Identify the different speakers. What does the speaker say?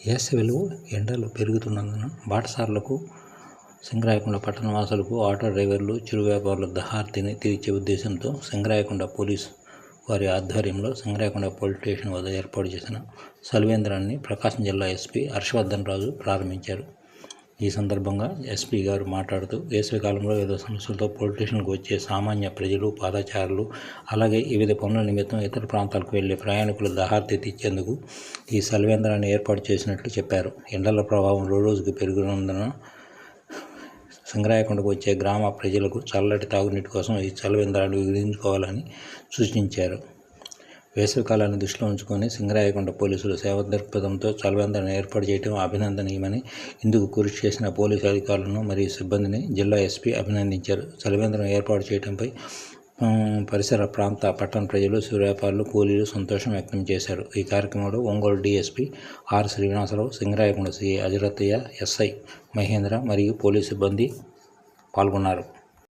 Speaker 1: వేసవిలో ఎండలు పెరుగుతున్నందున బాటసారులకు, సింగరాయకొండ పట్టణవాసులకు, ఆటో డ్రైవర్లు, చిరు వ్యాపారుల దాహార్తిని తీర్చే ఉద్దేశంతో సింగరాయకొండ పోలీసు వారి ఆధ్వర్యంలో సింగరాయకొండ పోలీస్ స్టేషన్ వద్ద ఏర్పాటు చేసిన చలివేంద్రాన్ని ప్రకాశం జిల్లా ఎస్పీ హర్షవర్ధన్ రాజు ప్రారంభించారు. ఈ సందర్భంగా ఎస్పీ గారు మాట్లాడుతూ, వేసవికాలంలో వివిధ సమస్యలతో పోలీస్ స్టేషన్కు వచ్చే సామాన్య ప్రజలు, పాదచారులు, అలాగే వివిధ పనుల నిమిత్తం ఇతర ప్రాంతాలకు వెళ్లే ప్రయాణికుల దాహార్తి తీర్చేందుకు ఈ చలివేంద్రాన్ని ఏర్పాటు చేసినట్లు చెప్పారు. ఎండల ప్రభావం రోజురోజుకు పెరుగుతున్నందున సింగరాయకొండకు వచ్చే గ్రామ ప్రజలకు చల్లటి తాగునీటి కోసం ఈ చలివేంద్రాన్ని వినియోగించుకోవాలని సూచించారు. వేసవికాలాన్ని దృష్టిలో ఉంచుకొని సింగరాయకొండ పోలీసులు సేవా దృక్పథంతో చలివేంద్రాన్ని ఏర్పాటు చేయడం అభినందనీయమని, ఇందుకు కృషి చేసిన పోలీసు అధికారులను మరియు సిబ్బందిని జిల్లా ఎస్పీ అభినందించారు. చలివేంద్రం ఏర్పాటు చేయడంపై పరిసర ప్రాంత, పట్టణ ప్రజలు, చిరు వ్యాపారులు, కూలీలు సంతోషం వ్యక్తం చేశారు. ఈ కార్యక్రమంలో Ongole DSP R. Srinivasarao, Singarayakonda CI Ajarathaiah, SI Mahendra మరియు పోలీసు సిబ్బంది పాల్గొన్నారు.